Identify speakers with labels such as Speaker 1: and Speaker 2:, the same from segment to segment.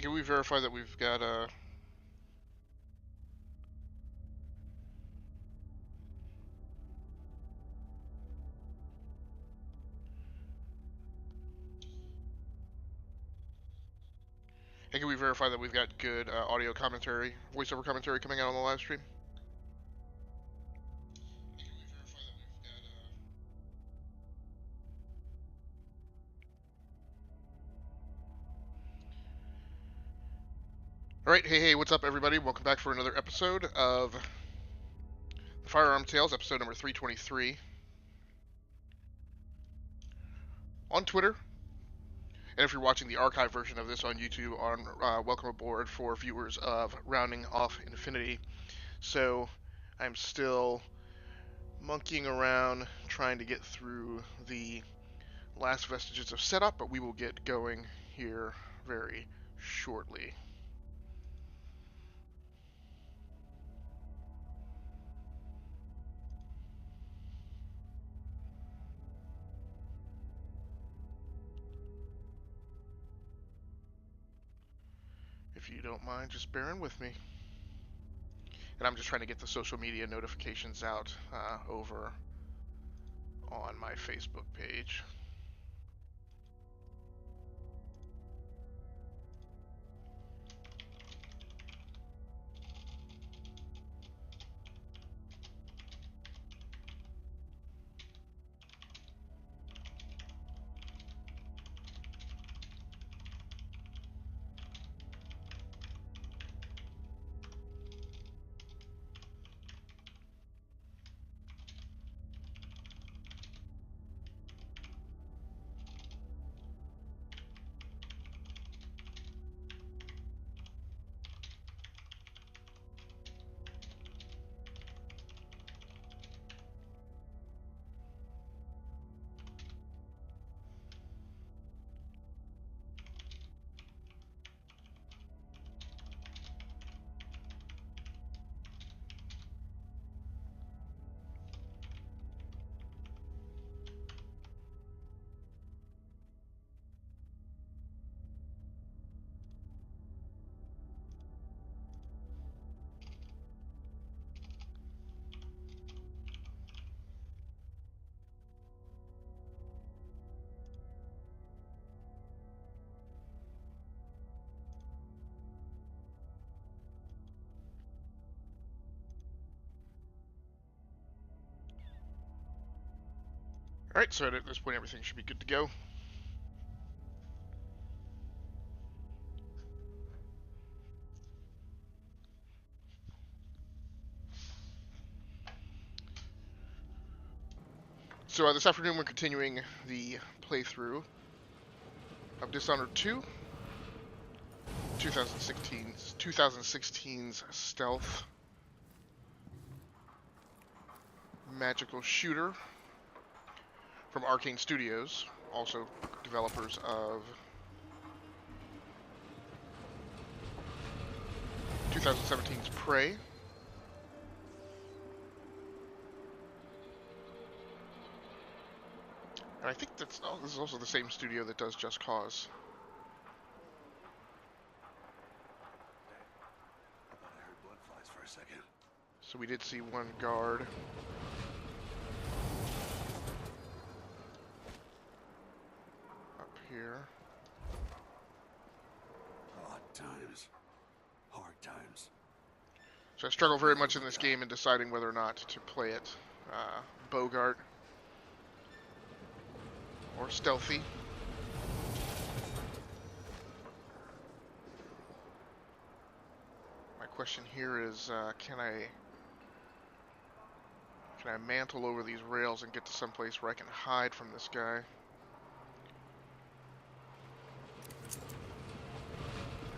Speaker 1: can we verify that we've got Hey, can we verify that we've got good audio commentary, voiceover commentary coming out on the live stream? Alright, hey, what's up everybody? Welcome back for another episode of the Firearms Tales, episode number 323. On Twitter, and if you're watching the archive version of this on YouTube, welcome aboard for viewers of Rounding Off Infinity. So, I'm still monkeying around trying to get through the last vestiges of setup, but we will get going here very shortly. If you don't mind just bearing with me. And I'm just trying to get the social media notifications out over on my Facebook page. Alright, so at this point everything should be good to go. So this afternoon we're continuing the playthrough of Dishonored 2, 2016's stealth magical shooter from Arcane Studios, also developers of 2017's Prey. And I think this is also the same studio that does Just Cause.
Speaker 2: I thought I heard blood flies for a second.
Speaker 1: So we did see one guard. Up here.
Speaker 2: Odd times. Hard times.
Speaker 1: So I struggle very much in this game in deciding whether or not to play it Bogart or stealthy. My question here is, can I mantle over these rails and get to some place where I can hide from this guy?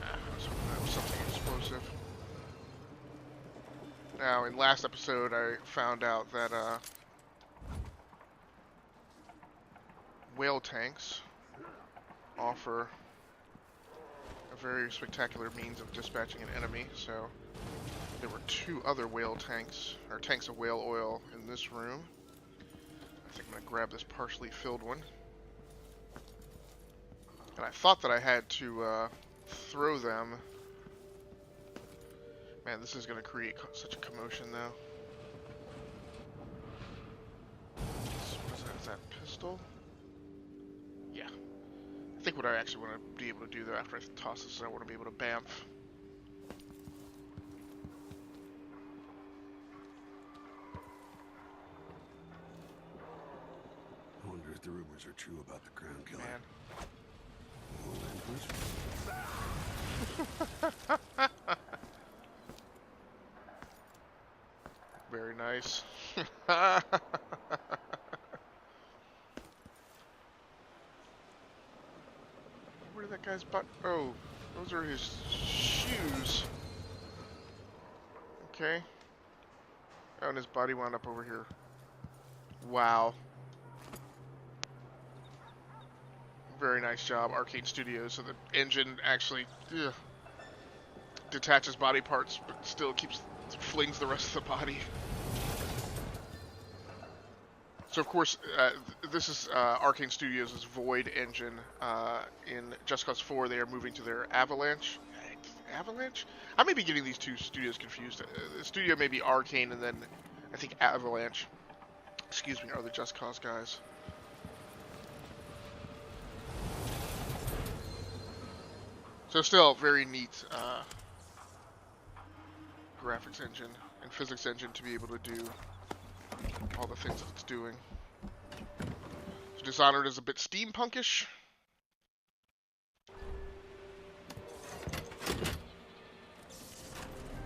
Speaker 1: I was hoping that was something explosive. Now, in last episode, I found out that whale tanks offer a very spectacular means of dispatching an enemy, so there were two other whale tanks, or tanks of whale oil in this room. I think I'm going to grab this partially filled one. And I thought that I had to throw them. Man, this is going to create such a commotion, though. What is that? Is that pistol? Yeah. I think what I actually want to be able to do, though, after I toss this, is I want to be able to bamf.
Speaker 2: I wonder if the rumors are true about the crown killer.
Speaker 1: Man. Very nice. Where did that guy's butt? Oh, those are his shoes. Okay. Oh, and his body wound up over here. Wow. Very nice job, Arcane Studios. So the engine actually detaches body parts, but still flings the rest of the body. So of course, this is Arcane Studios' Void engine. In Just Cause 4, they are moving to their Avalanche. Avalanche? I may be getting these two studios confused. The studio may be Arcane, and then I think Avalanche, excuse me, are the Just Cause guys. So still, very neat graphics engine and physics engine to be able to do all the things that it's doing. So Dishonored is a bit steampunkish.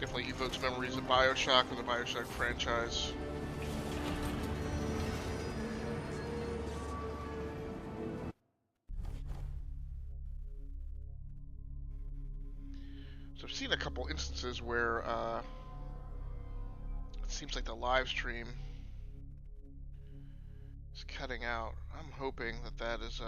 Speaker 1: Definitely evokes memories of Bioshock and the Bioshock franchise. So I've seen a couple instances where it seems like the live stream is cutting out. I'm hoping that that is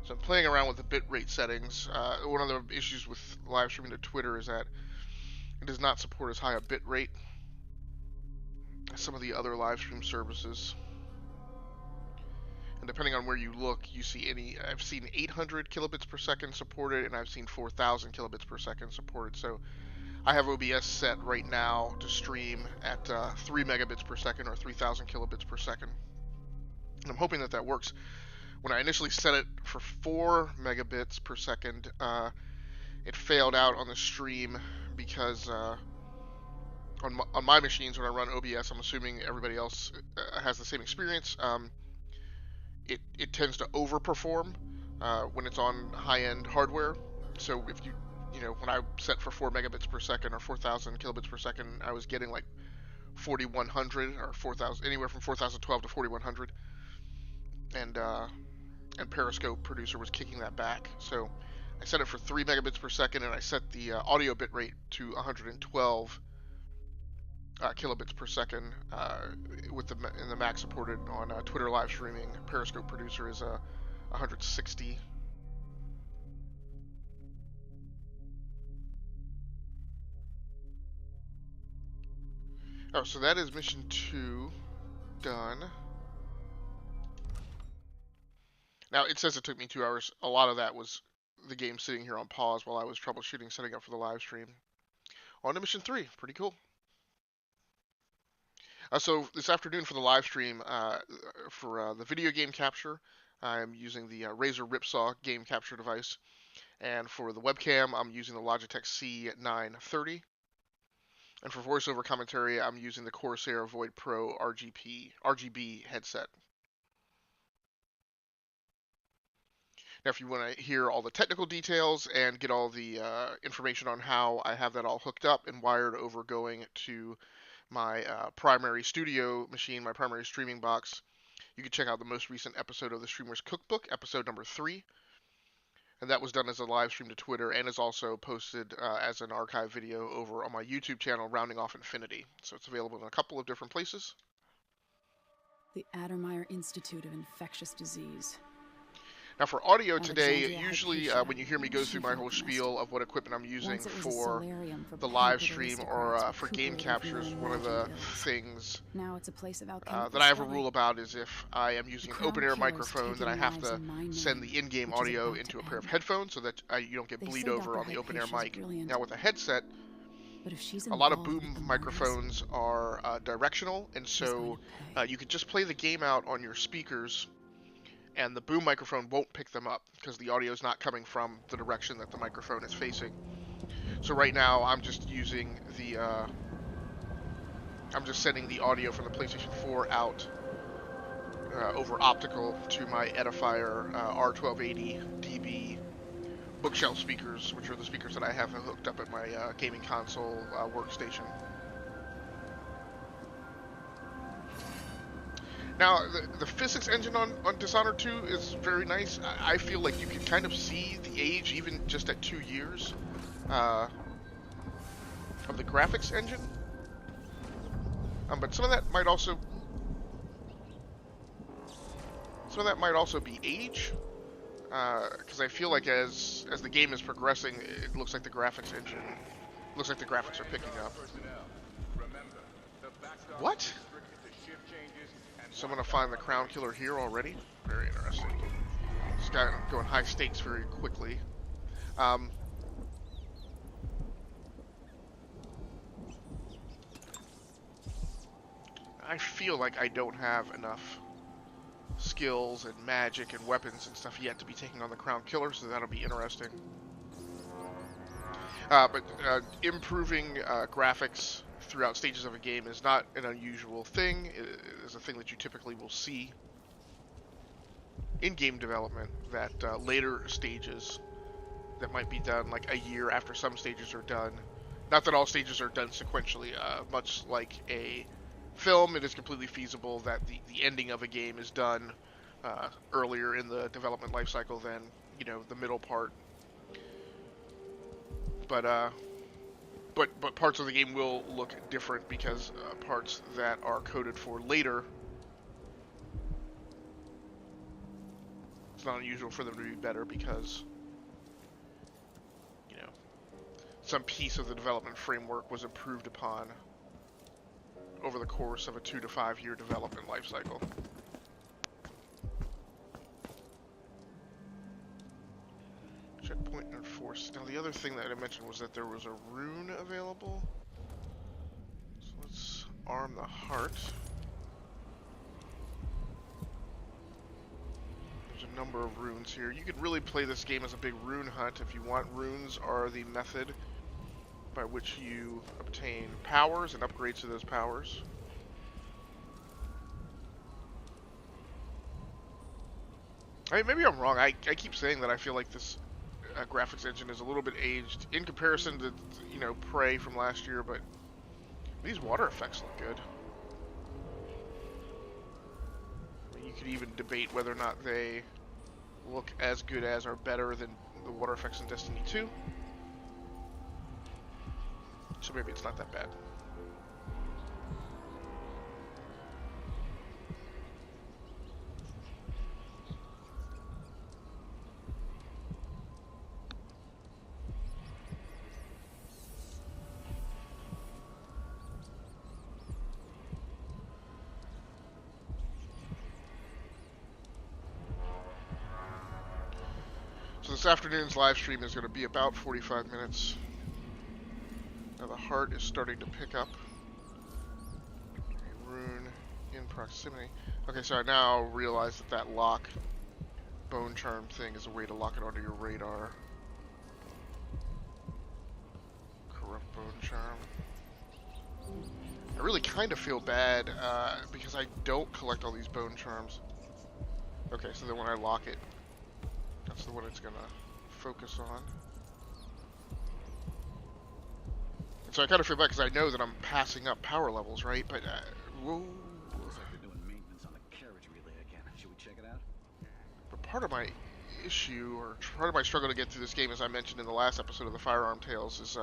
Speaker 1: So I'm playing around with the bitrate settings. One of the issues with live streaming to Twitter is that it does not support as high a bitrate as some of the other live stream services. And depending on where you look, you see I've seen 800 kilobits per second supported, and I've seen 4,000 kilobits per second supported. So I have OBS set right now to stream at 3 megabits per second or 3,000 kilobits per second. And I'm hoping that that works. When I initially set it for 4 megabits per second, it failed out on the stream because on my machines when I run OBS, I'm assuming everybody else has the same experience. It tends to overperform when it's on high-end hardware. So if when I set for 4 megabits per second or 4,000 kilobits per second, I was getting like 4,100 or 4,000, anywhere from 4,012 to 4,100, and Periscope Producer was kicking that back. So I set it for 3 megabits per second, and I set the audio bitrate to 112 kilobits per second in the max supported on Twitter live streaming. Periscope Producer is 160. Oh, so that is mission 2 done. Now, it says it took me 2 hours. A lot of that was the game sitting here on pause while I was troubleshooting, setting up for the live stream. On to mission 3. Pretty cool. So this afternoon for the live stream, for the video game capture, I'm using the Razer Ripsaw game capture device. And for the webcam, I'm using the Logitech C930. And for voiceover commentary, I'm using the Corsair Void Pro RGB headset. Now, if you want to hear all the technical details and get all the information on how I have that all hooked up and wired over going to my primary studio machine, my primary streaming box, you can check out the most recent episode of the Streamer's Cookbook, episode number 3. And that was done as a live stream to Twitter and is also posted as an archive video over on my YouTube channel, Rounding Off Infinity. So it's available in a couple of different places.
Speaker 3: The Addermeyer Institute of Infectious Disease.
Speaker 1: Now for audio today,
Speaker 3: Alexandria
Speaker 1: usually
Speaker 3: Hypatia.
Speaker 1: when you hear me go
Speaker 3: She
Speaker 1: through my whole
Speaker 3: vanished.
Speaker 1: spiel of what equipment I'm using
Speaker 3: Once it was a
Speaker 1: for
Speaker 3: solarium for
Speaker 1: the live
Speaker 3: pampered
Speaker 1: stream
Speaker 3: aristocrats
Speaker 1: or
Speaker 3: with
Speaker 1: for game
Speaker 3: cupola-like
Speaker 1: captures, one of
Speaker 3: no-margin
Speaker 1: the
Speaker 3: bills.
Speaker 1: things
Speaker 3: Now it's a place of alchemical
Speaker 1: that I have a
Speaker 3: study.
Speaker 1: rule about is if I am using an
Speaker 3: Crown
Speaker 1: open-air
Speaker 3: killer's
Speaker 1: microphone, then I
Speaker 3: taking
Speaker 1: have
Speaker 3: lives
Speaker 1: to
Speaker 3: in my
Speaker 1: send
Speaker 3: name,
Speaker 1: the in-game
Speaker 3: which is
Speaker 1: audio
Speaker 3: about
Speaker 1: into
Speaker 3: to
Speaker 1: a pair of
Speaker 3: end.
Speaker 1: headphones so that you don't get
Speaker 3: They
Speaker 1: bleed
Speaker 3: say
Speaker 1: over
Speaker 3: Dr.
Speaker 1: on the open-air
Speaker 3: Hypatia's
Speaker 1: mic.
Speaker 3: brilliant.
Speaker 1: Now with a headset,
Speaker 3: But if she's
Speaker 1: a lot of
Speaker 3: involved with
Speaker 1: boom
Speaker 3: the murders,
Speaker 1: microphones are directional, and
Speaker 3: she's going
Speaker 1: so
Speaker 3: to pay.
Speaker 1: you could just play the game out on your speakers, and the boom microphone won't pick them up because the audio is not coming from the direction that the microphone is facing. So right now, I'm just using the, I'm just sending the audio from the PlayStation 4 out over optical to my Edifier R1280 DB bookshelf speakers, which are the speakers that I have hooked up at my gaming console workstation. Now, the physics engine on Dishonored 2 is very nice. I feel like you can kind of see the age, even just at 2 years, of the graphics engine. But some of that might also be age, because I feel like as the game is progressing, it looks like the graphics engine are picking up. What? So I'm gonna find the Crown Killer here already. Very interesting. This guy going high stakes very quickly. I feel like I don't have enough skills and magic and weapons and stuff yet to be taking on the Crown Killer, so that'll be interesting. But improving graphics throughout stages of a game is not an unusual thing. It is a thing that you typically will see in game development, that later stages that might be done like a year after some stages are done. Not that all stages are done sequentially. Much like a film, it is completely feasible that the ending of a game is done earlier in the development life cycle than, you know, the middle part. But parts of the game will look different because parts that are coded for later, it's not unusual for them to be better because, you know, some piece of the development framework was improved upon over the course of a 2 to 5 year development life cycle. Checkpoint enforced. Now the other thing that I mentioned was that there was a rune available. So let's arm the heart. There's a number of runes here. You could really play this game as a big rune hunt if you want. Runes are the method by which you obtain powers and upgrades to those powers. I mean, maybe I'm wrong. I keep saying that I feel like this graphics engine is a little bit aged in comparison to, you know, Prey from last year, but these water effects look good. I mean, you could even debate whether or not they look as good as or better than the water effects in Destiny 2. So maybe it's not that bad. So this afternoon's live stream is going to be about 45 minutes. Now the heart is starting to pick up. A rune in proximity. Okay, so I now realize that lock bone charm thing is a way to lock it onto your radar. Corrupt bone charm. I really kind of feel bad because I don't collect all these bone charms. Okay, so then when I lock it, that's the one it's gonna focus on. And so I kind of feel bad because I know that I'm passing up power levels, right? But whoa.
Speaker 4: Looks like they're doing maintenance on the carriage relay again. Should we check it out?
Speaker 1: But part of my issue, or part of my struggle to get through this game, as I mentioned in the last episode of the Firearm Tales, is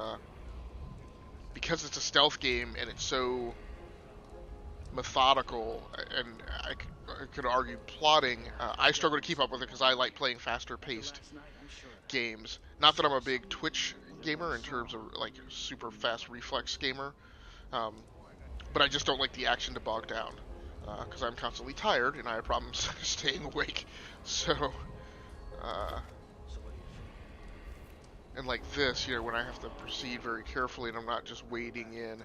Speaker 1: because it's a stealth game and it's so methodical, and I could argue plotting. I struggle to keep up with it because I like playing faster-paced games. Not that I'm a big Twitch gamer in terms of like super fast reflex gamer, um, but I just don't like the action to bog down because I'm constantly tired and I have problems staying awake. So, and like this, when I have to proceed very carefully and I'm not just wading in.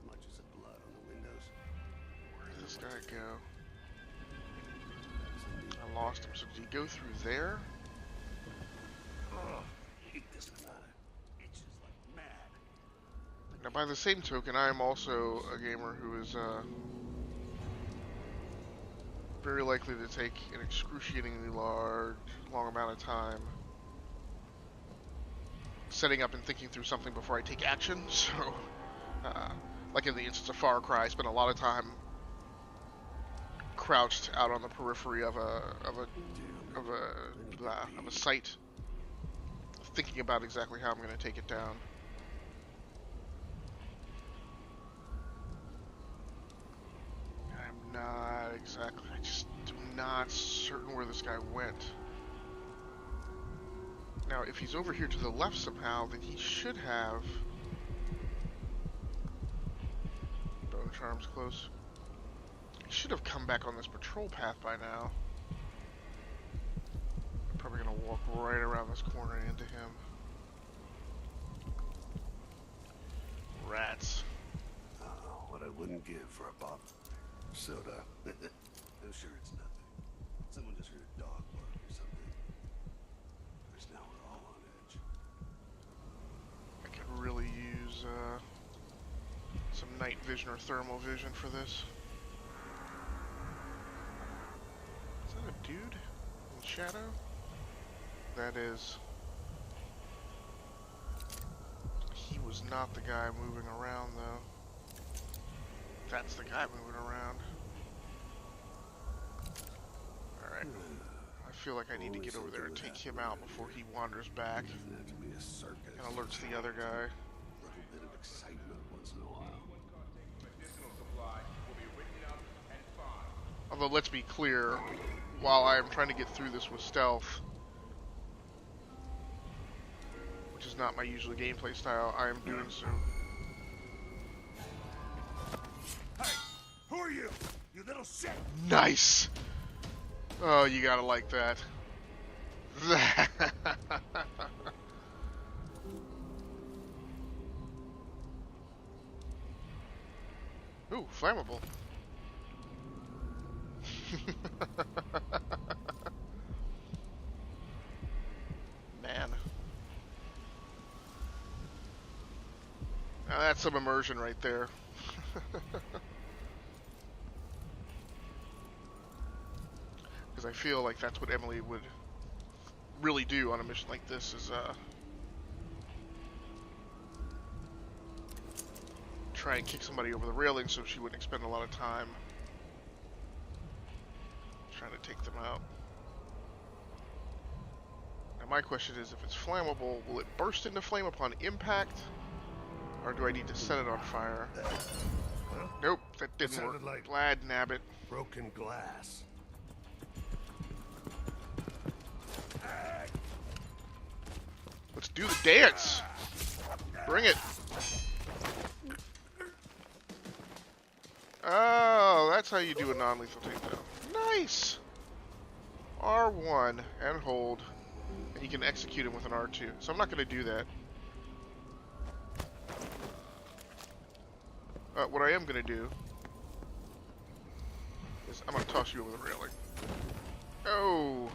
Speaker 2: Smudges of blood on the windows.
Speaker 1: Where did this guy go? I lost him. So did he go through there?
Speaker 2: Hate this about it. Itches like mad.
Speaker 1: Now, by the same token, I am also a gamer who is very likely to take an excruciatingly long amount of time setting up and thinking through something before I take action. So, like in the instance of Far Cry, I spent a lot of time crouched out on the periphery of a site, thinking about exactly how I'm going to take it down. I'm not exactly. I just am not certain where this guy went. Now, if he's over here to the left somehow, then he should have bone charms close. He should have come back on this patrol path by now. I'm probably gonna walk right around this corner into him. Rats.
Speaker 2: Oh, what I wouldn't give for a bottle of soda. I'm sure it's nothing. Someone just heard a dog bark or something. Because now we're all on edge.
Speaker 1: I could really use some night vision or thermal vision for this. Is that a dude in shadow? That is. He was not the guy moving around, though. That's the guy moving around. Alright. I feel like I need to get over there and take him out before he wanders back
Speaker 2: It doesn't have to be a circus.
Speaker 1: and alerts the other guy.
Speaker 2: A little bit of excitement once in a while.
Speaker 1: Although, let's be clear, while I am trying to get through this with stealth, which is not my usual gameplay style, I am doing so.
Speaker 2: Hey, who are you? You little shit!
Speaker 1: Nice! Oh, you gotta like that. Ooh, flammable. Man. Now that's some immersion right there. Because I feel like that's what Emily would really do on a mission like this, is try and kick somebody over the railing so she wouldn't expend a lot of time trying to take them out. Now my question is, if it's flammable, will it burst into flame upon impact? Or do I need to set it on fire? Nope, that didn't work.
Speaker 2: sounded like-
Speaker 1: Glad nabbit.
Speaker 2: Broken glass.
Speaker 1: Let's do the dance! Bring it! Oh, that's how you do a non-lethal takedown. Nice! R1 and hold, and you can execute him with an R2. So I'm not going to do that. What I am going to do is I'm going to toss you over the railing. Oh!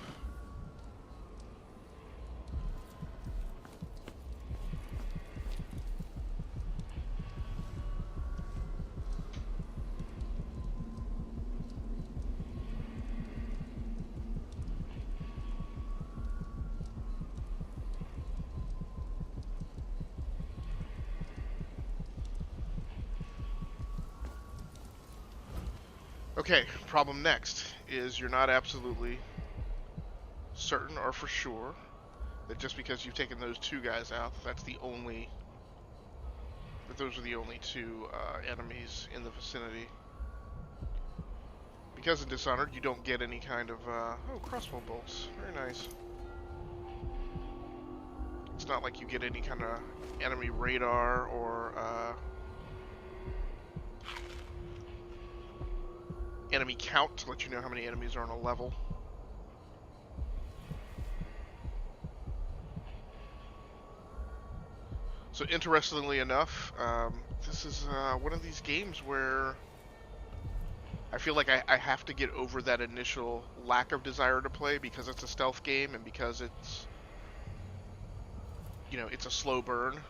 Speaker 1: Okay, problem next is you're not absolutely certain or for sure that just because you've taken those two guys out, that those are the only two enemies in the vicinity. because in Dishonored you don't get any kind of, oh, crossbow bolts. Very nice. It's not like you get any kind of enemy radar or, enemy count to let you know how many enemies are on a level. So interestingly enough, this is one of these games where I feel like I have to get over that initial lack of desire to play because it's a stealth game and because it's, you know, it's a slow burn.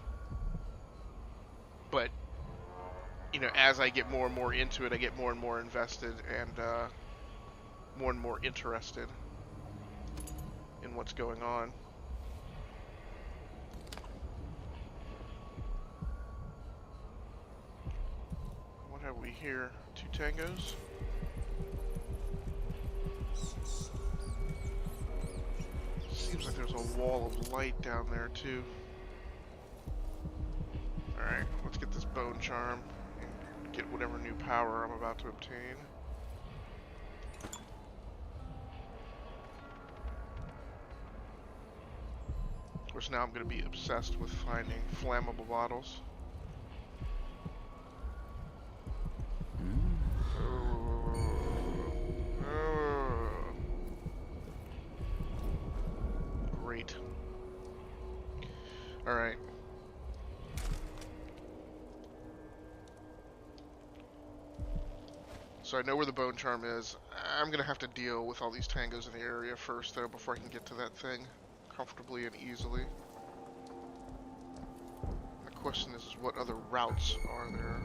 Speaker 1: But, you know, as I get more and more into it, I get more and more invested and more interested in what's going on. What have we here? 2 tangos? Seems like there's a wall of light down there too. Alright, let's get this bone charm and get whatever new power I'm about to obtain. Of course, now I'm going to be obsessed with finding flammable bottles. Great. Alright. So I know where the bone charm is. I'm going to have to deal with all these tangos in the area first, though, before I can get to that thing comfortably and easily. The question is what other routes are there?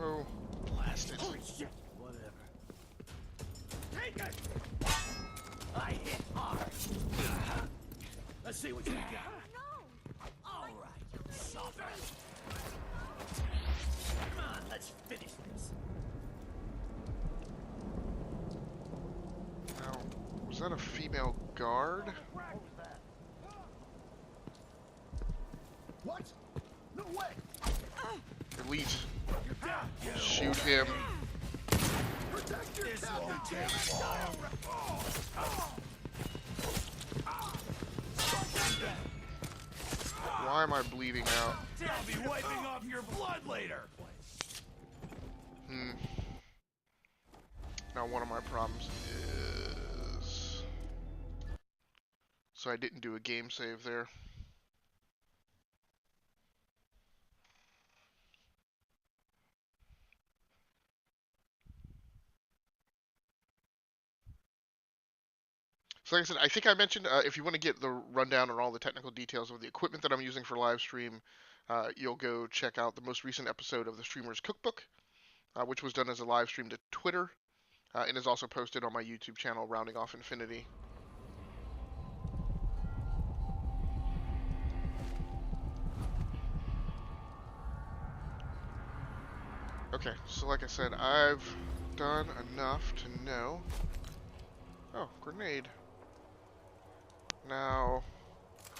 Speaker 1: Oh, blast it.
Speaker 4: Holy shit! Whatever. Take it! I hit hard. Let's see what you got.
Speaker 5: No!
Speaker 4: All right, you softer. Come on, let's finish this.
Speaker 1: Now, was that a female guard?
Speaker 2: What? No way!
Speaker 1: Elite. Shoot him.
Speaker 2: Protect yourself!
Speaker 1: Why am I bleeding out?
Speaker 4: I'll be wiping off your blood later.
Speaker 1: Now one of my problems is... So I didn't do a game save there. So like I said, I think I mentioned if you want to get the rundown on all the technical details of the equipment that I'm using for live stream, you'll go check out the most recent episode of the Streamer's Cookbook, which was done as a live stream to Twitter, and is also posted on my YouTube channel, Rounding Off Infinity. Okay, so like I said, I've done enough to know... Oh, grenade. Now,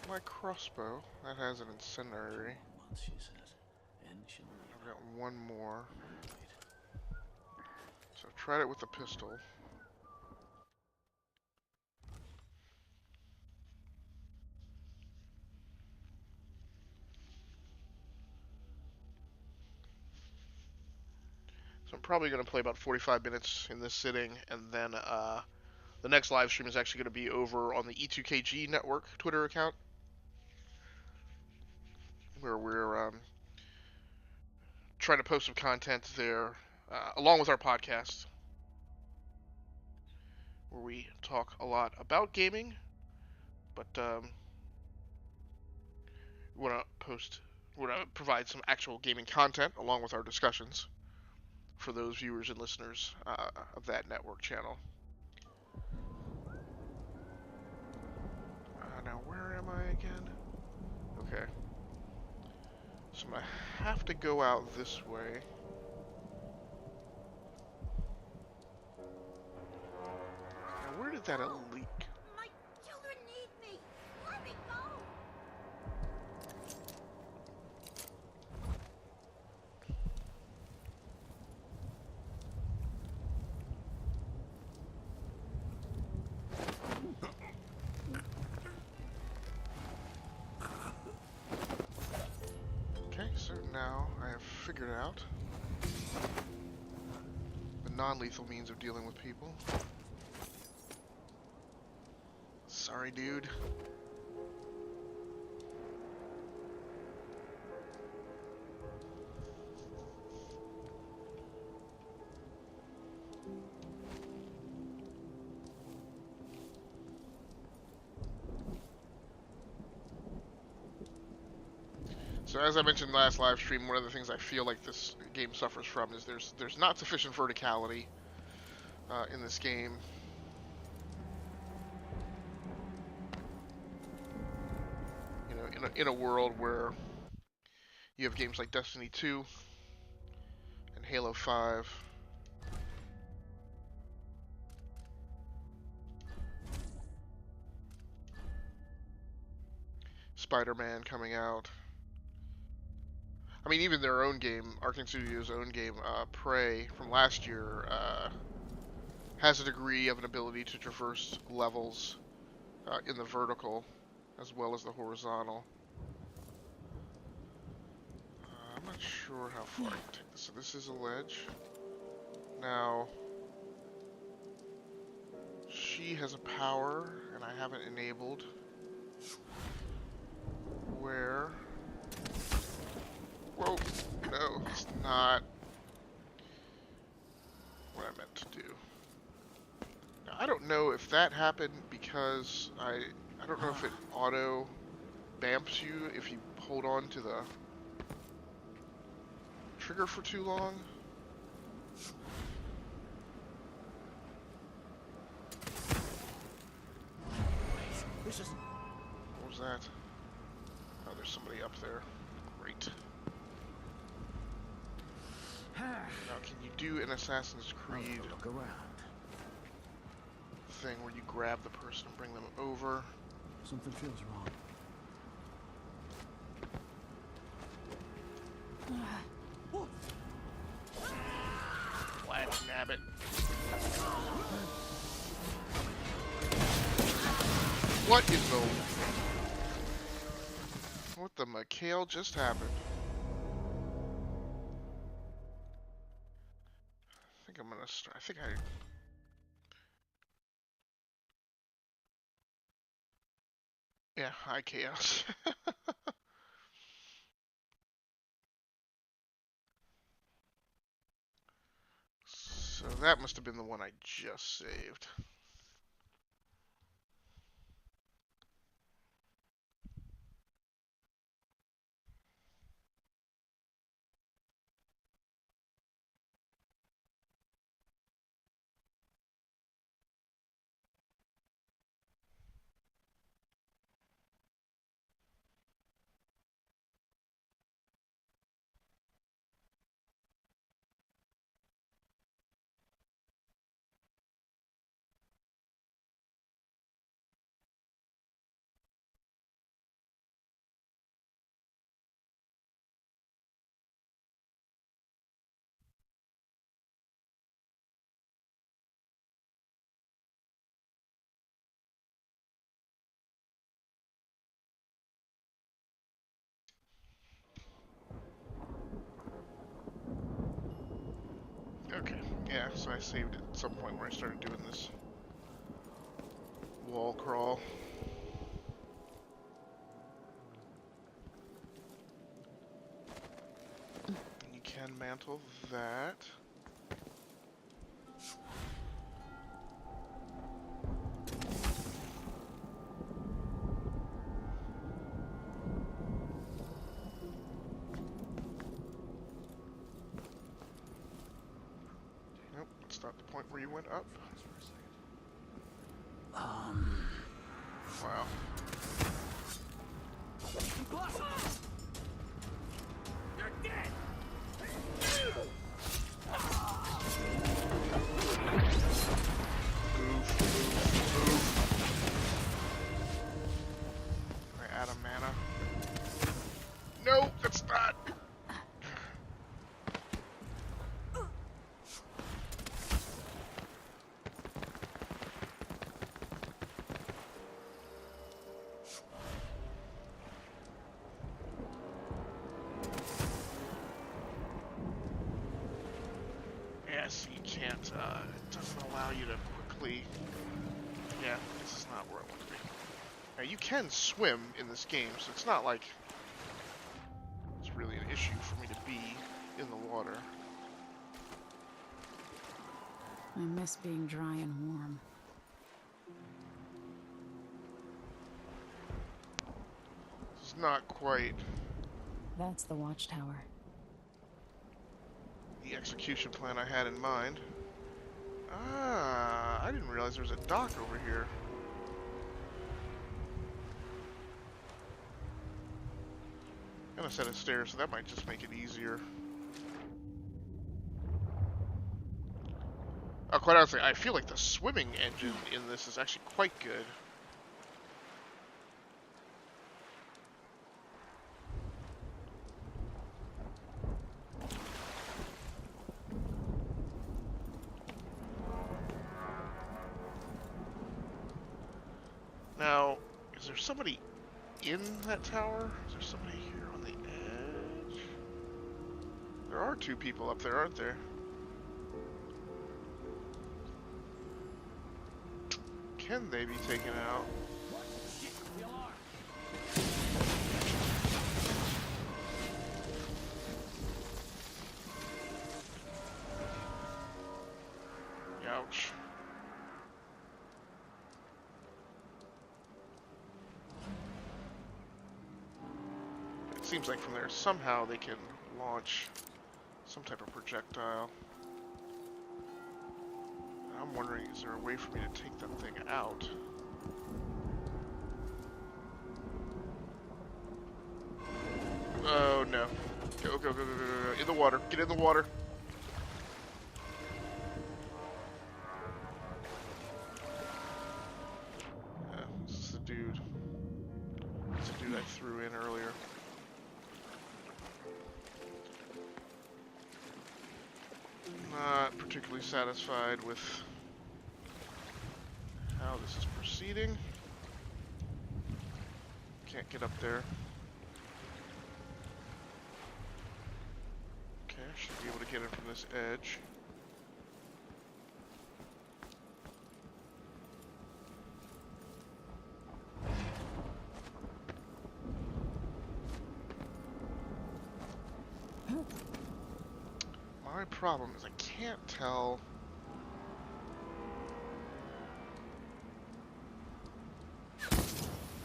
Speaker 1: my crossbow, that has an incendiary.
Speaker 4: She says, and she'll leave.
Speaker 1: I've got one more. So I've tried it with the pistol. So I'm probably going to play about 45 minutes in this sitting, and then the next live stream is actually going to be over on the E2KG Network Twitter account, where we're trying to post some content there, along with our podcast, where we talk a lot about gaming, but we want to provide some actual gaming content along with our discussions for those viewers and listeners of that network channel. Now, where am I again? Okay. So I'm going to have to go out this way. Now, where did that leak?
Speaker 5: My children need me! Let me go!
Speaker 1: figured out. The non-lethal means of dealing with people. Sorry, dude. So as I mentioned last live stream, one of the things I feel like this game suffers from is there's not sufficient verticality in this game. You know, in a world where you have games like Destiny 2 and Halo 5. Spider-Man coming out. I mean, even their own game, Arkane Studios' own game, Prey, from last year, has a degree of an ability to traverse levels in the vertical as well as the horizontal. I'm not sure how far I can take this. So this is a ledge. Now, she has a power, and I haven't enabled, where... Whoa, no, it's not what I meant to do. Now, I don't know if that happened because I don't know if it auto bamps you if you hold on to the trigger for too long. What was that? Oh, there's somebody up there. Great. Now, can you do an Assassin's Creed thing where you grab the person and bring them over?
Speaker 4: Something feels wrong.
Speaker 1: Flat nabbit. What in the... What the McHale just happened? I think I'm gonna start... I think I... Yeah, hi Chaos. So that must have been the one I just saved. Okay, yeah, so I saved it at some point where I started doing this wall crawl. And you can mantle that. Nope, that's not the point where you went up. Wow.
Speaker 4: You're dead!
Speaker 1: I add a mana. No, that's not. that it doesn't allow you to quickly... Yeah, this is not where I want to be. Now, you can swim in this game, so it's not like it's really an issue for me to be in the water.
Speaker 3: I miss being dry and warm.
Speaker 1: This is not quite
Speaker 3: That's the watchtower.
Speaker 1: the execution plan I had in mind. Ah, I didn't realize there was a dock over here. And a set of stairs, so that might just make it easier. Quite honestly, I feel like the swimming engine in this is actually quite good. Now, is there somebody in that tower? Is there somebody here on the edge? There are two people up there, aren't there? Can they be taken out?
Speaker 4: Shit, the alarm.
Speaker 1: Ouch. It seems like from there somehow they can launch some type of projectile. I'm wondering, is there a way for me to take that thing out? Oh no. Go, go, go, go, go, go. In the water. Get in the water. This is the dude. This is the dude I threw in earlier. Not particularly satisfied with how this is proceeding. Can't get up there. Okay, should be able to get it from this edge. My problem is I can't tell.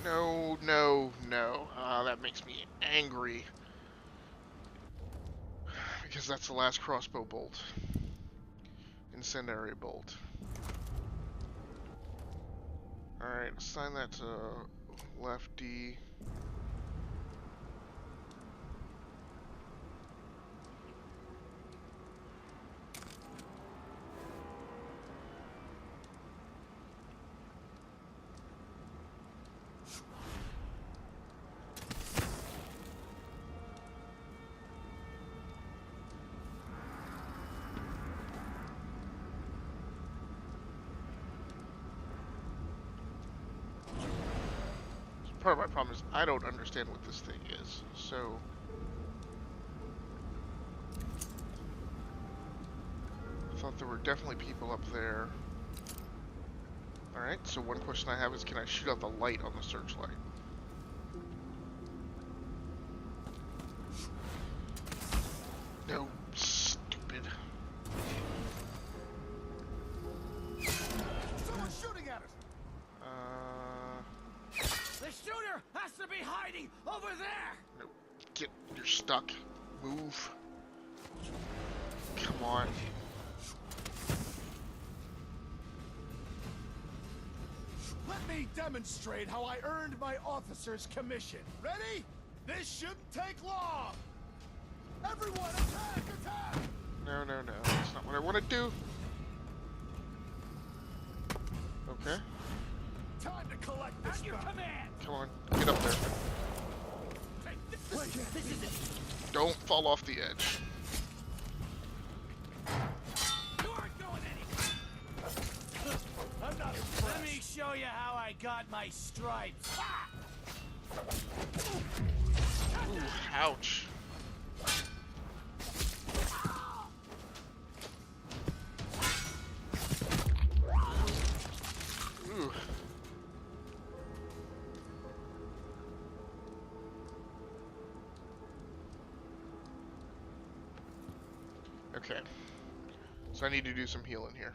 Speaker 1: No, no, no. That makes me angry. Because that's the last crossbow bolt. Incendiary bolt. Alright, assign that to left D. Part of my problem is I don't understand what this thing is, so I thought there were definitely people up there. Alright, so one question I have is, can I shoot out the light on the searchlight? No, stupid.
Speaker 4: Someone's shooting at us. The shooter has to be hiding over there.
Speaker 1: No, you're stuck. Move. Come on.
Speaker 6: Let me demonstrate how I earned my officer's commission. Ready? This shouldn't take long. Everyone, attack! Attack!
Speaker 1: No, no, no. That's not what I want to do. Okay.
Speaker 6: Time to collect this
Speaker 4: At your
Speaker 6: stuff.
Speaker 4: command.
Speaker 1: Come on. Get up there.
Speaker 4: This is it.
Speaker 1: Don't fall off the edge.
Speaker 4: You aren't going anywhere.
Speaker 6: I'm not
Speaker 4: Let me show you how I got my stripes. Ah!
Speaker 1: Ooh, ouch. Okay. So I need to do some healing here.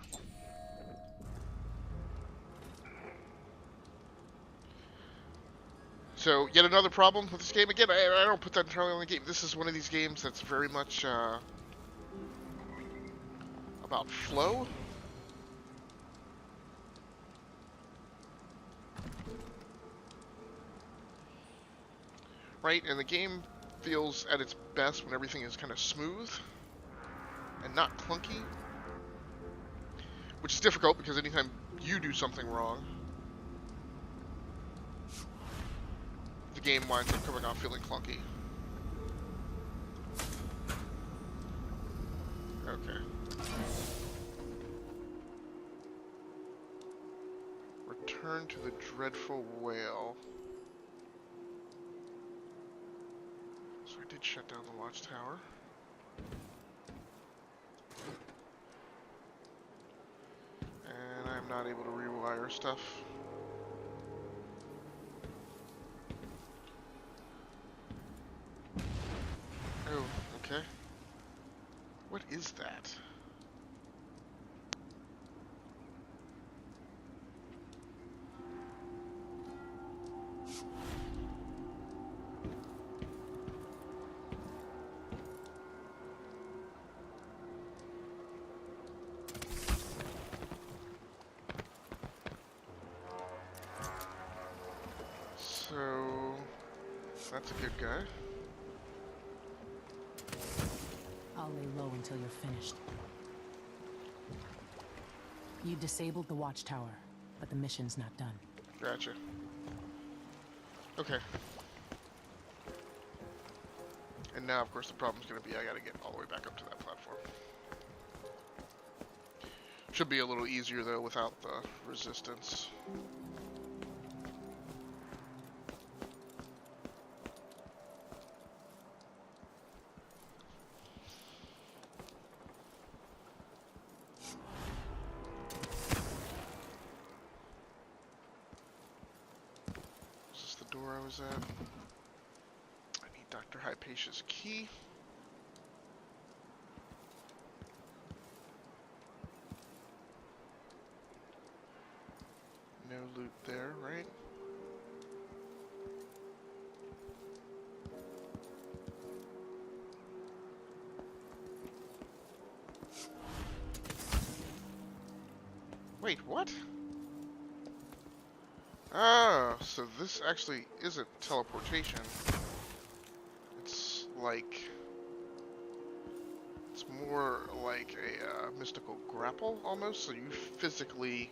Speaker 1: So, yet another problem with this game. Again, I don't put that entirely on the game. This is one of these games that's very much about flow. Right? And the game feels at its best when everything is kind of smooth and not clunky. Which is difficult because anytime you do something wrong, the game winds up coming off feeling clunky. Okay. Return to the dreadful whale. So I did shut down the watchtower. And I'm not able to rewire stuff. Oh, okay. What is that? So, that's a good guy.
Speaker 3: I'll lay low until you're finished. You disabled the watchtower, but the mission's not done.
Speaker 1: Gotcha. Okay. And now, of course, the problem's going to be I got to get all the way back up to that platform. Should be a little easier, though, without the resistance. Is this the door I was at? I need Dr. Hypatia's key. No loot there, right? Wait, what? Oh, so this actually isn't teleportation. It's like... It's more like a mystical grapple, almost, so you physically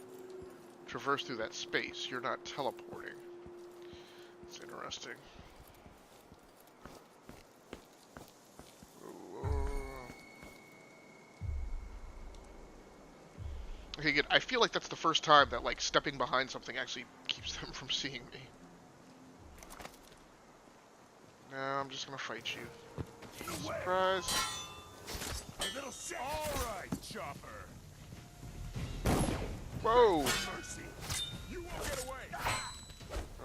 Speaker 1: traverse through that space. You're not teleporting. It's interesting. Okay, good. I feel like that's the first time that, like, stepping behind something actually keeps them from seeing me. No, I'm just gonna fight you. Surprise.
Speaker 6: You little shit! Alright, Chopper!
Speaker 1: Whoa!
Speaker 6: Mercy! You won't get away!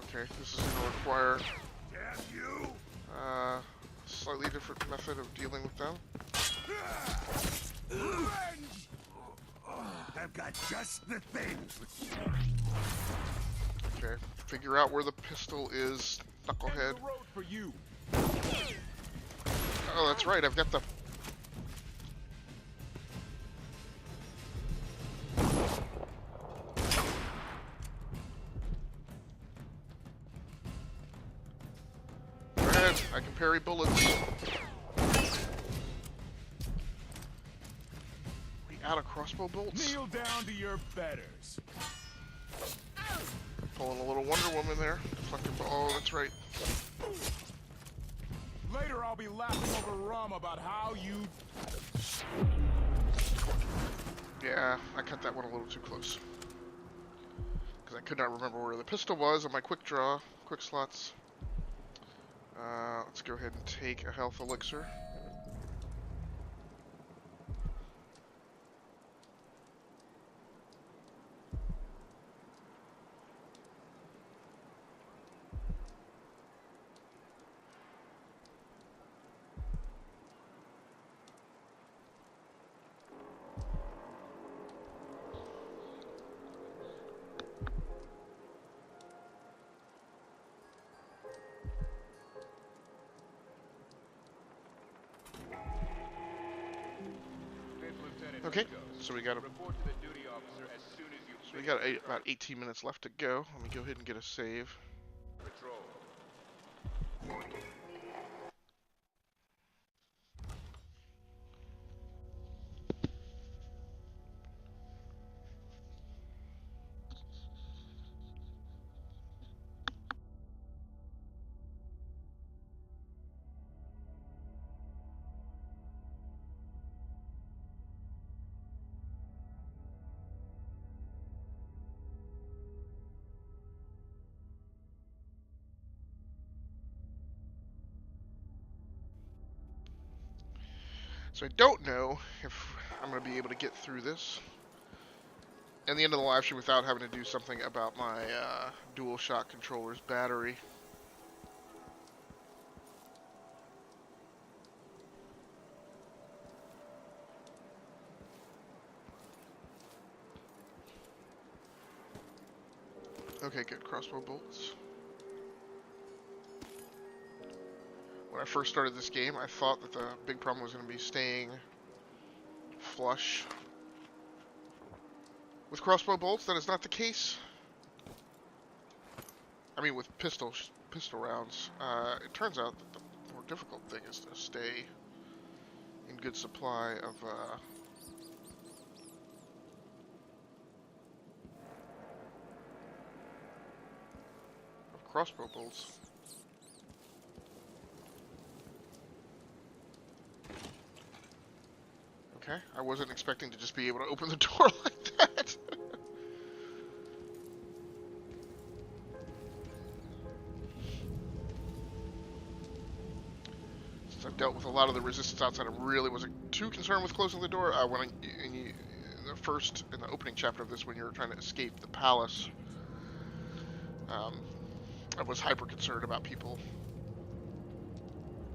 Speaker 1: Okay, this is gonna require
Speaker 6: Damn you!
Speaker 1: slightly different method of dealing with them.
Speaker 6: Revenge! I've got just the thing.
Speaker 1: Okay, figure out where the pistol is, knucklehead.
Speaker 6: The road for you.
Speaker 1: Oh, that's right, I've got the... Go ahead, I can parry bullets. We out of crossbow bolts?
Speaker 6: Kneel down to your betters.
Speaker 1: Pulling a little Wonder Woman there. Deflecting... Oh, that's right.
Speaker 6: Later I'll be laughing over rum about how you...
Speaker 1: Yeah, I cut that one a little too close. Because I could not remember where the pistol was on my quick draw, quick slots. Let's go ahead and take a health elixir. Okay, so we got a,
Speaker 4: Report to the duty officer as soon as you
Speaker 1: so we got about 18 minutes left to go. Let me go ahead and get a save.
Speaker 4: patrol.
Speaker 1: So I don't know if I'm going to be able to get through this and the end of the live stream without having to do something about my DualShock controller's battery. Okay, good. Crossbow bolts. When I first started this game, I thought that the big problem was going to be staying flush with crossbow bolts. That is not the case. I mean, with pistol rounds. It turns out that the more difficult thing is to stay in good supply of crossbow bolts. Okay, I wasn't expecting to just be able to open the door like that. Since I've dealt with a lot of the resistance outside, I really wasn't too concerned with closing the door. When in the opening chapter of this, when you were trying to escape the palace, I was hyper concerned about people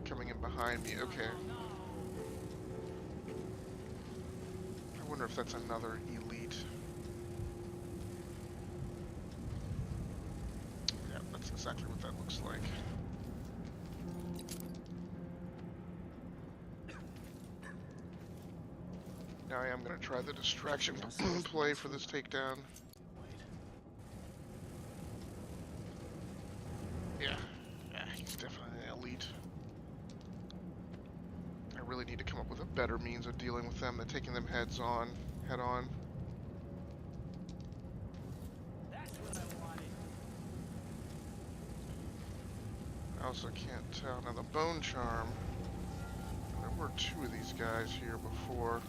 Speaker 1: coming in behind me. Okay. I wonder if that's another elite. Yeah, that's exactly what that looks like. Now I am going to try the distraction play for this takedown. Yeah, he's definitely an elite. I really need to come up with a better means of dealing with them than taking them head on.
Speaker 4: That's what I wanted.
Speaker 1: I also can't tell. Now the bone charm. There were two of these guys here before.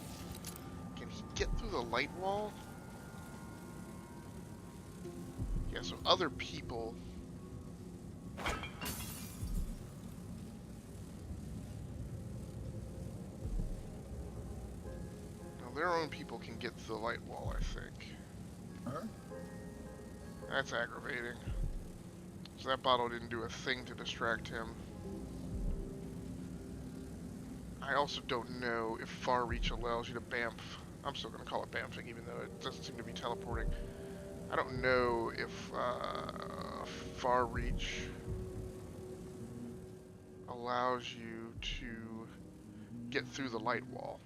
Speaker 1: Can he get through the light wall? Yeah, so other people. Their own people can get to the light wall, I think.
Speaker 6: Huh?
Speaker 1: That's aggravating. So that bottle didn't do a thing to distract him. I also don't know if far reach allows you to bamf. I'm still going to call it bamfing, even though it doesn't seem to be teleporting. I don't know if far reach allows you to get through the light wall.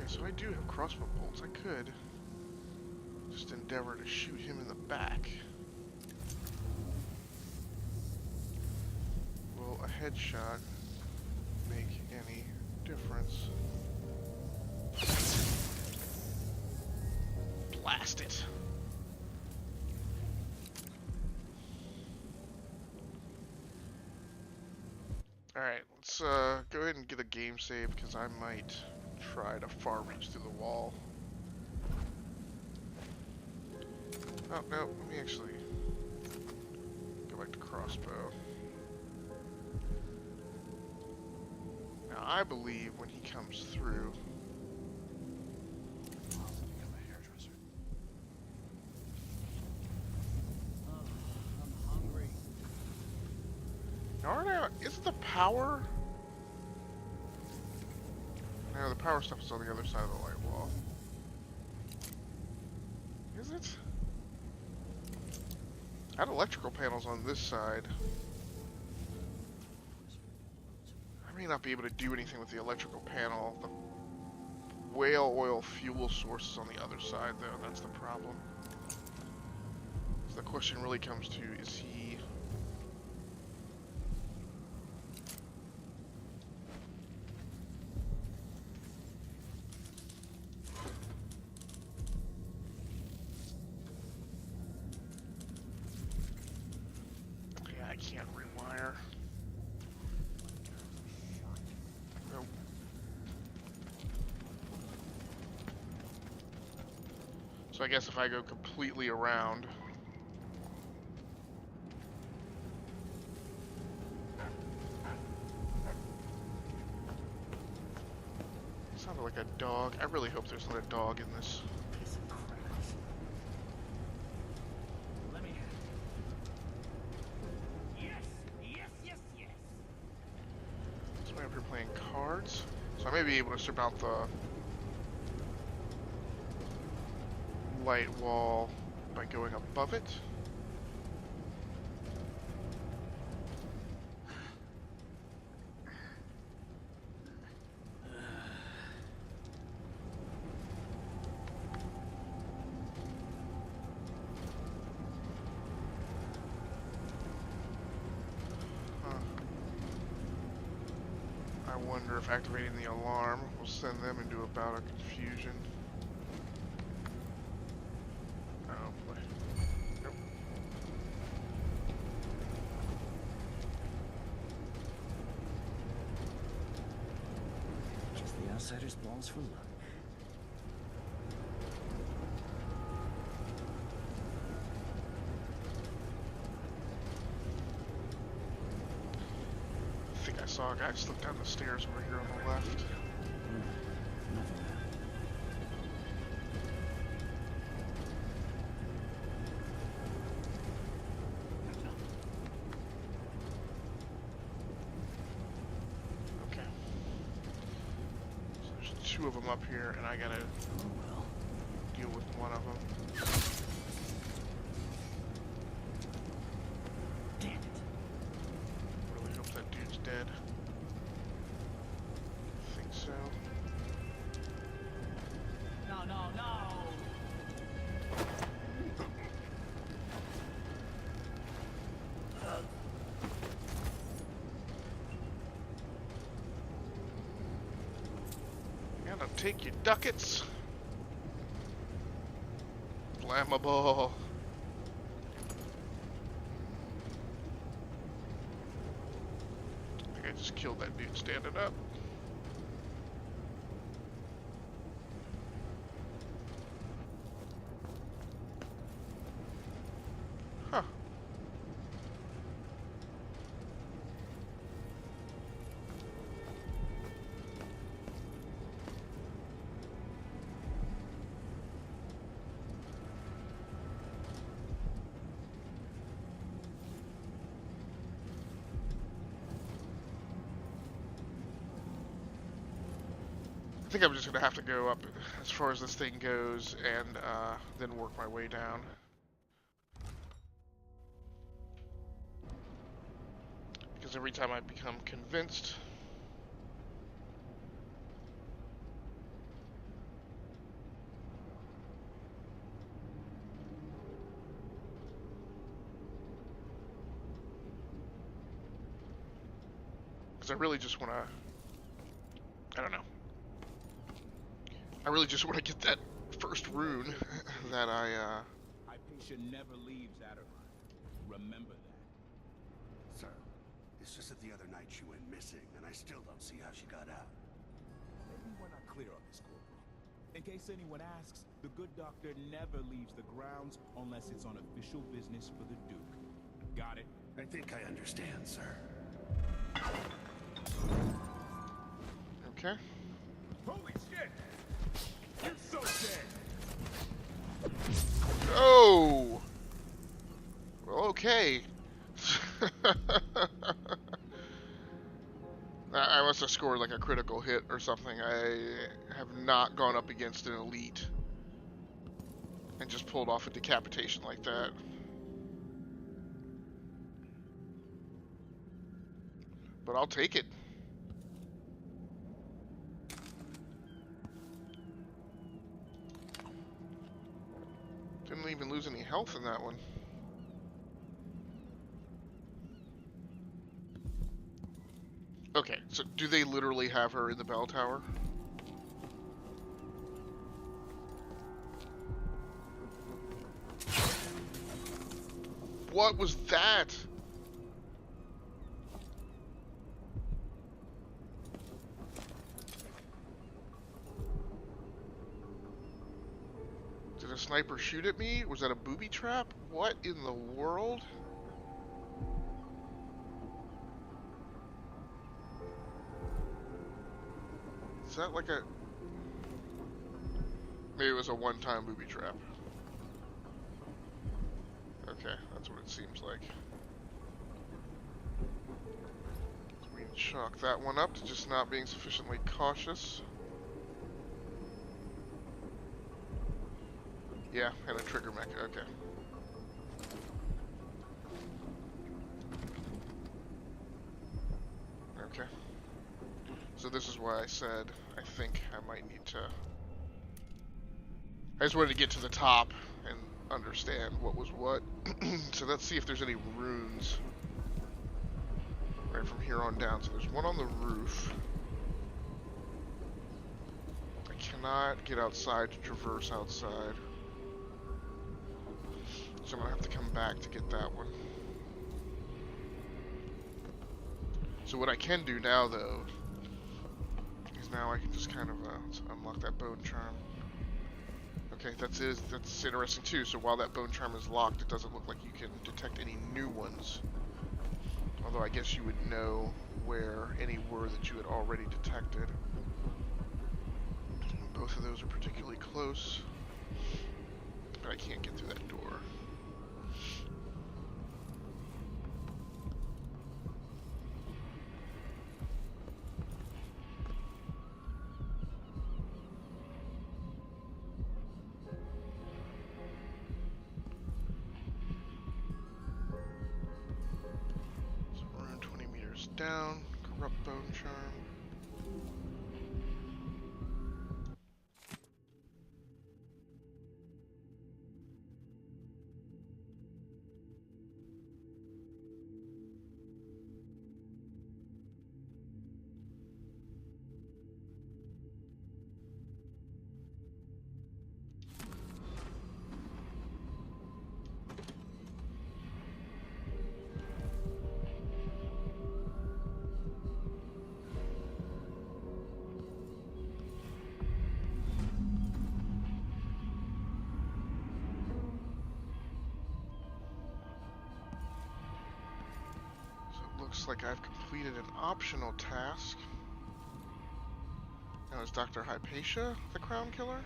Speaker 1: So I do have crossbow bolts. I could just endeavor to shoot him in the back. Will a headshot make any difference? Blast it! Alright, let's go ahead and get a game save because I might try to far reach through the wall. Oh, no, let me actually go back to crossbow. Now, I believe when he comes through...
Speaker 6: Become a hairdresser.
Speaker 4: I'm hungry.
Speaker 1: Now, aren't I... Is the power... No, No, the power stuff is on the other side of the light wall. Is it? I had electrical panels on this side. I may not be able to do anything with the electrical panel. The whale oil fuel source is on the other side, though. That's the problem. So the question really comes to, is he... Yeah, I can't rewire. Nope. So I guess if I go completely around... Sounded like a dog. I really hope there's not a dog in this.
Speaker 4: Piece of crap. Let me. Yes, yes, yes, yes.
Speaker 1: So I'm up here playing cards. So I may be able to surmount the light wall by going above it. I wonder if activating the alarm will send them into a bout of confusion. Oh boy. Nope.
Speaker 4: Just the outsider's balls for luck.
Speaker 1: I think I saw a guy slip down the stairs over here on the left.
Speaker 4: Nothing.
Speaker 1: Okay. So there's two of them up here, and I gotta
Speaker 4: Oh well.
Speaker 1: deal with one of them.
Speaker 4: Damn it.
Speaker 1: Really hope that dude's dead. I think so.
Speaker 4: No, no, no.
Speaker 1: Gotta take your ducats. Flammable. I think I just killed that dude standing up. Huh. I think I'm just gonna have to go up as far as this thing goes and then work my way down. Because every time I become convinced because I really just want to, I don't know. I really just want to get that first rune that
Speaker 7: My patient never leaves Adderline. Remember that.
Speaker 2: Sir, it's just that the other night she went missing, and I still don't see how she got out.
Speaker 7: Maybe we're not clear on this, Corporal. In case anyone asks, the good doctor never leaves the grounds unless it's on official business for the Duke. Got it?
Speaker 2: I think I understand, sir.
Speaker 1: okay.
Speaker 7: Holy shit! You're so dead!
Speaker 1: Oh! Well, okay. I unless I scored like a critical hit or something, I have not gone up against an elite and just pulled off a decapitation like that. But I'll take it. Didn't even lose any health in that one. Okay, so do they literally have her in the bell tower? What was that? Did a sniper shoot at me? Was that a booby trap? What in the world? Is that like a... Maybe it was a one-time booby trap. Okay, that's what it seems like. So we can chalk that one up to just not being sufficiently cautious. Yeah, and a trigger mech, okay. Okay. So this is why I said I think I might need to... I just wanted to get to the top and understand what was what. So let's see if there's any runes right from here on down. So there's one on the roof. I cannot get outside to traverse outside. So I'm gonna have to come back to get that one. So what I can do now though is now I can just kind of let's unlock that bone charm. Okay, that's interesting too. So while that bone charm is locked, it doesn't look like you can detect any new ones. Although I guess you would know where any were that you had already detected. Both of those are particularly close, but I can't get through that door. Down, corrupt bone charm. Looks like I've completed an optional task. Now is Dr. Hypatia the crown killer?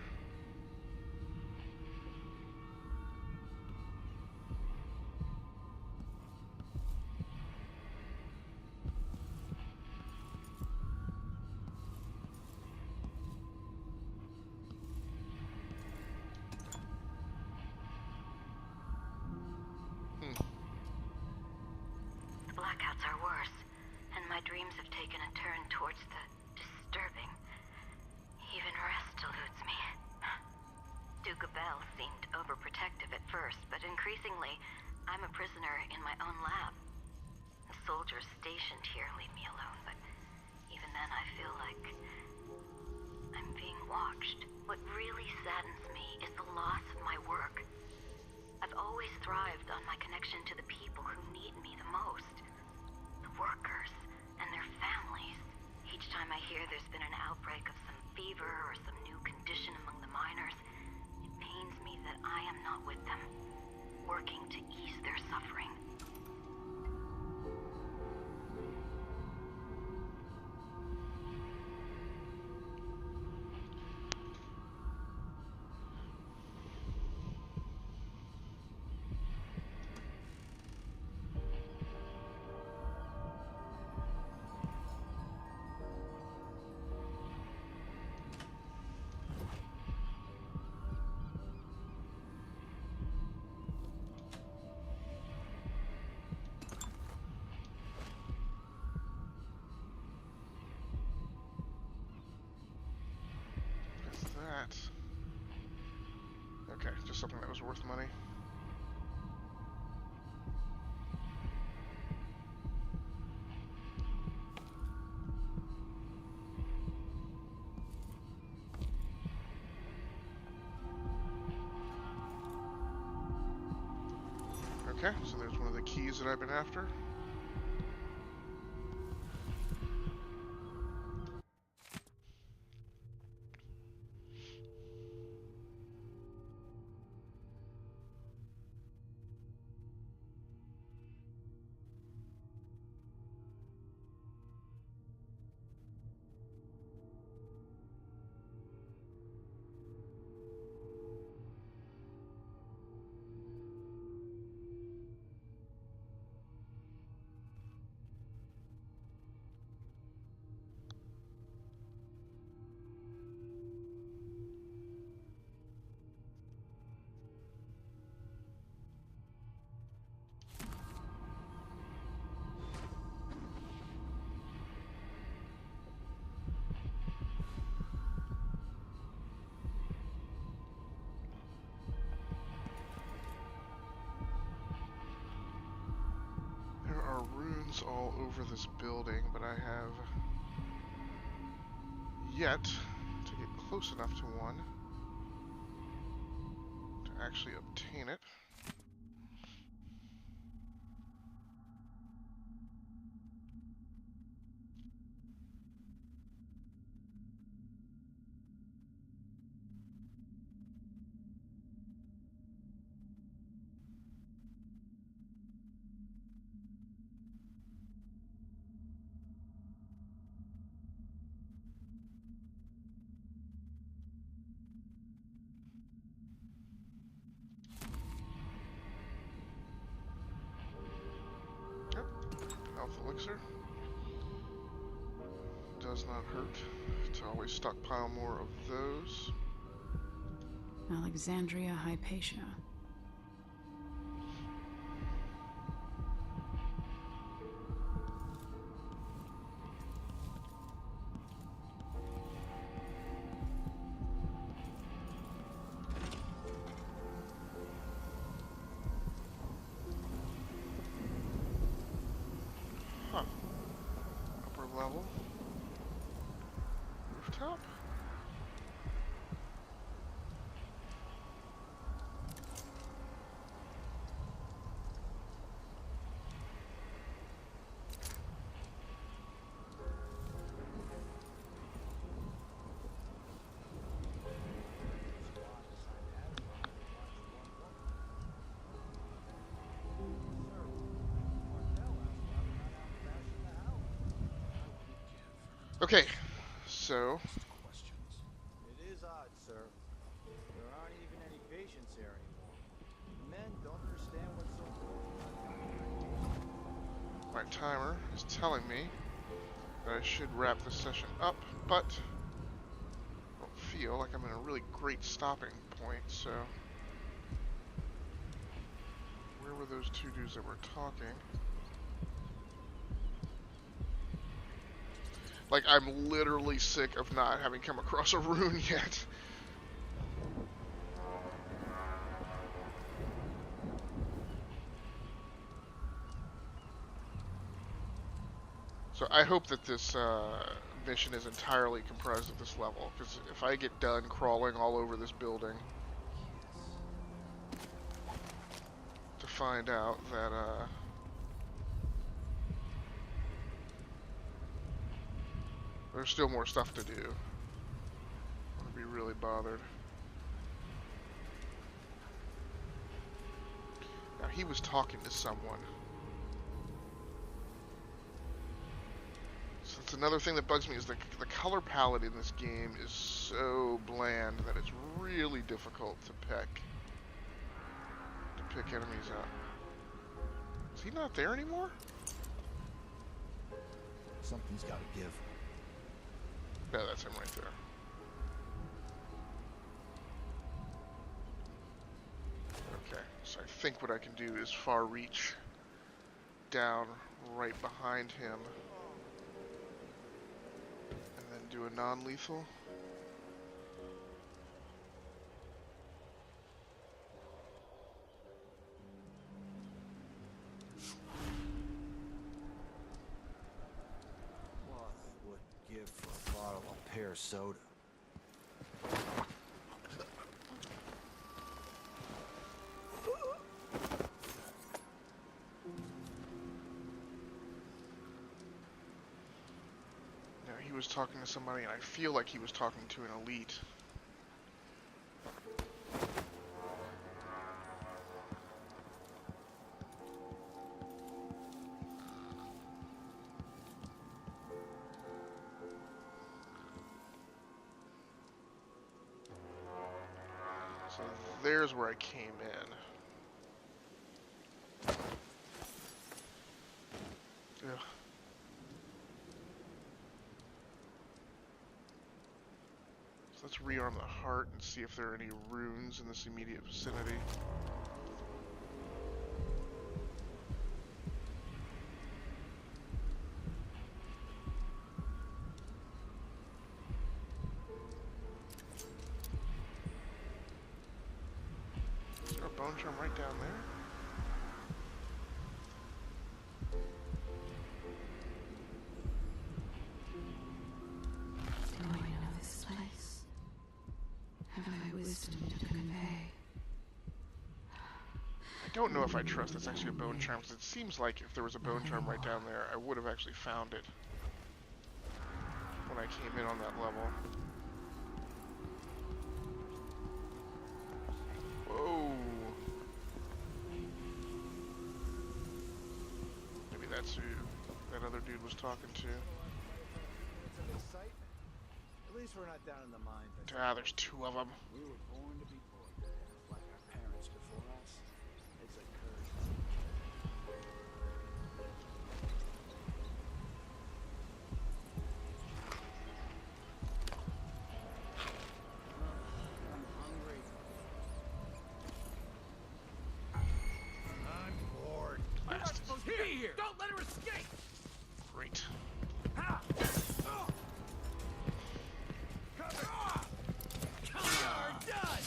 Speaker 8: Blackouts are worse, and my dreams have taken a turn towards the disturbing. Even rest eludes me. Duke Bell seemed overprotective at first, but increasingly, I'm a prisoner in my own lab. The soldiers stationed here leave me alone, but even then I feel like I'm being watched. What really saddens me is the loss of my work. I've always thrived on my connection to the people who need me the most. Workers and their families. Each time I hear there's been an outbreak of some fever or some new condition among the miners, it pains me that I am not with them, working to ease their suffering.
Speaker 1: something that was worth money. Okay, so there's one of the keys that I've been after. There are runes all over this building, but I have yet to get close enough to one to actually obtain it. Yep, health elixir. Does not hurt to always stockpile more of those.
Speaker 3: Alexandria Hypatia.
Speaker 1: Huh. Upper level. Rooftop? Okay, so
Speaker 9: It is odd, sir. There aren't even any patients here anymore. The men don't understand what's so
Speaker 1: my timer is telling me that I should wrap this session up, but I don't feel like I'm in a really great stopping point, so where were those two dudes that were talking? Like, I'm literally sick of not having come across a rune yet. So I hope that this mission is entirely comprised of this level, because if I get done crawling all over this building to find out that there's still more stuff to do, I'm gonna be really bothered. Now, he was talking to someone. So that's another thing that bugs me, is the color palette in this game is so bland that it's really difficult to pick enemies out. Is he not there anymore?
Speaker 6: Something's gotta give.
Speaker 1: Yeah, that's him right there. Okay, so I think what I can do is far reach down right behind him and then do a non-lethal.
Speaker 9: their soda.
Speaker 1: Now, he was talking to somebody, and I feel like he was talking to an elite. So there's where I came in. Ugh. So let's rearm the heart and see if there are any runes in this immediate vicinity. Is there a bone charm right down there?
Speaker 10: Do I know this place? Have I wisdom to convey?
Speaker 1: I don't know if I trust that's actually a bone charm, because it seems like if there was a bone charm right down there, I would have actually found it when I came in on that level. Whoa. Maybe that's who that other dude was talking to.
Speaker 9: At least we're not down in the mines.
Speaker 1: Ah, there's two of them.
Speaker 9: We were born to be poor, like our parents before us. It's a curse. I'm hungry. I'm bored.
Speaker 4: You're not supposed to be here! Don't let her escape!
Speaker 1: Great.
Speaker 4: Ha! You're done!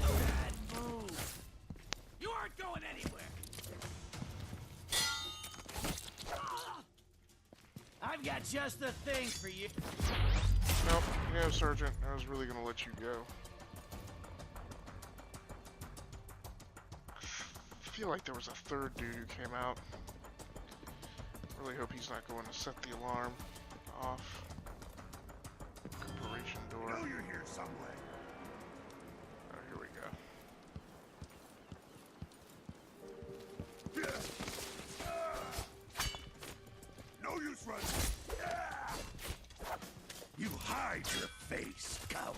Speaker 4: Bad move! You aren't going anywhere! I've got just the thing for you.
Speaker 1: Nope, you know, Sergeant, I was really gonna let you go. I feel like there was a third dude who came out. Really hope he's not going to set the alarm off. Operation door.
Speaker 6: I know you're here somewhere.
Speaker 1: Oh, here we go.
Speaker 6: No use running. You hide your face, coward.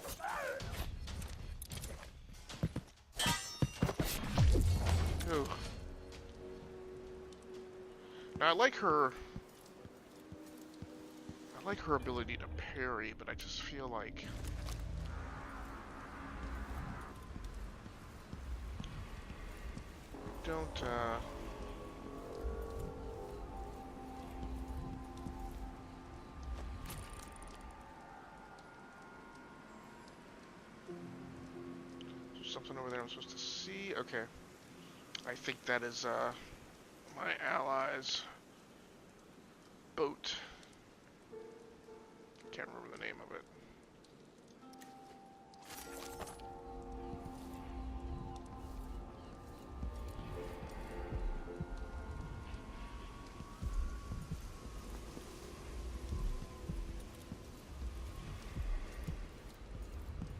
Speaker 1: Ooh. Now I like her ability to parry, but I just feel like don't there's something over there I'm supposed to see. Okay. I think that is my allies' boat. Can't remember the name of it.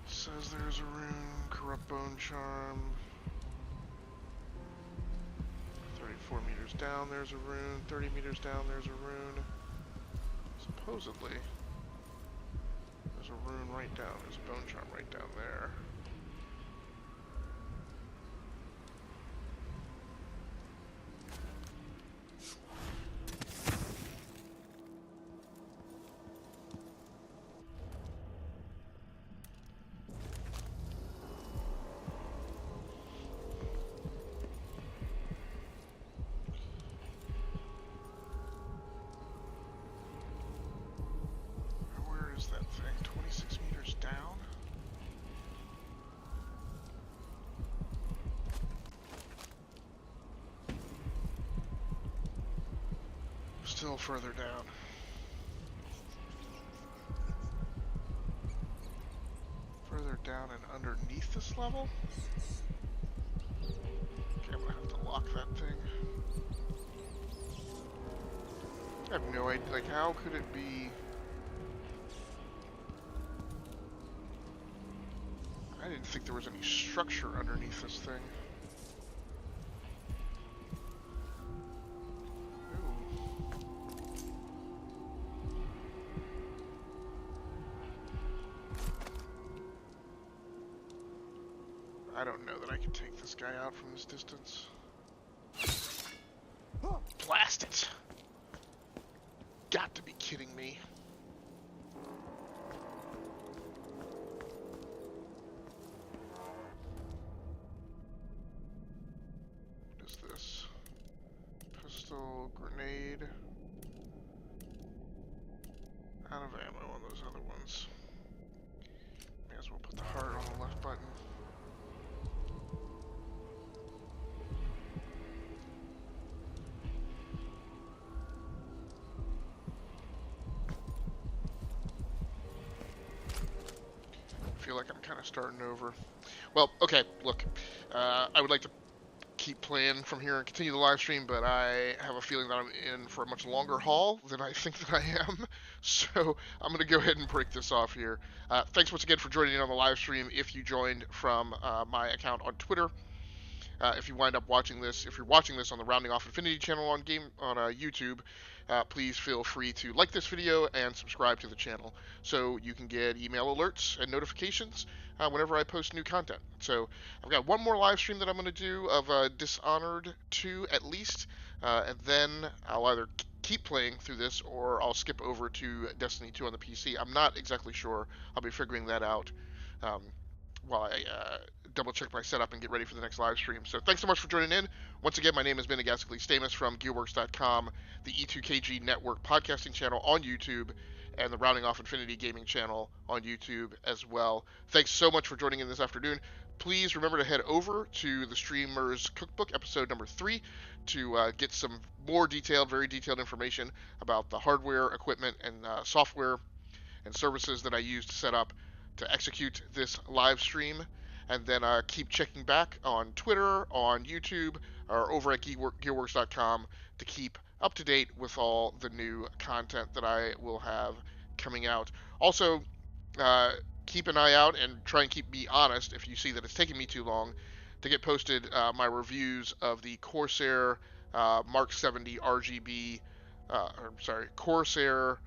Speaker 1: Says there's a rune, corrupt bone charm. 34 meters down, there's a rune. 30 meters down, there's a rune. Supposedly, there's a rune right down. There's a bone charm right down there. Where is that thing? 26 meters down? Still further down. down and underneath this level. Okay, I'm gonna have to lock that thing. I have no idea, like, how could it be? I didn't think there was any structure underneath this thing. I don't know that I can take this guy out from this distance. Blast it! Got to be kidding me. What is this? Pistol, grenade. Out of ammo on those other ones. May as well put the heart on the left button. I feel like I'm kind of starting over. Well, okay, look, I would like to keep playing from here and continue the live stream, but I have a feeling that I'm in for a much longer haul than I think that I am. So I'm going to go ahead and break this off here. Thanks once again for joining in on the live stream. If you joined from my account on Twitter, if you wind up watching this, if you're watching this on the Rounding Off Infinity channel on YouTube, please feel free to like this video and subscribe to the channel so you can get email alerts and notifications whenever I post new content. So I've got one more live stream that I'm going to do of Dishonored 2 at least, and then I'll either keep playing through this or I'll skip over to Destiny 2 on the PC. I'm not exactly sure. I'll be figuring that out while I double check my setup and get ready for the next live stream. So thanks so much for joining in. Once again, my name has been Agasically Stamus from Gearworks.com, the E2KG Network podcasting channel on YouTube, and the Rounding Off Infinity gaming channel on YouTube as well. Thanks so much for joining in this afternoon. Please remember to head over to the Streamer's Cookbook, episode number 3, to get some more detailed, very detailed information about the hardware, equipment, and software and services that I use to set up to execute this live stream. And then keep checking back on Twitter, on YouTube, or over at Gearworks.com to keep up to date with all the new content that I will have coming out. Also, keep an eye out and try and keep me honest if you see that it's taking me too long to get posted my reviews of the Corsair Mark 70 RGB, Corsair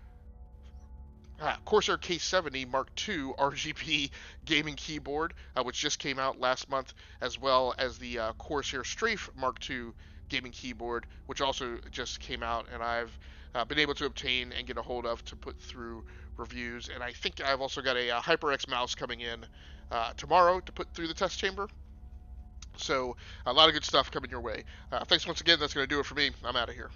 Speaker 1: K70 Mark II RGB gaming keyboard, which just came out last month, as well as the Corsair Strafe Mark II gaming keyboard, which also just came out, and I've been able to obtain and get a hold of to put through reviews. And I think I've also got a HyperX mouse coming in tomorrow to put through the test chamber. So a lot of good stuff coming your way. Thanks once again. That's going to do it for me. I'm out of here.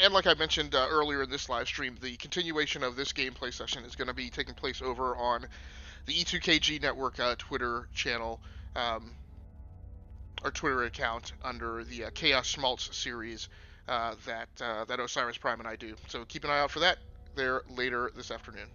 Speaker 1: And like I mentioned earlier in this live stream, the continuation of this gameplay session is going to be taking place over on the E2KG Network Twitter channel, or Twitter account under the Chaos Schmaltz series that Osiris Prime and I do. So keep an eye out for that there later this afternoon.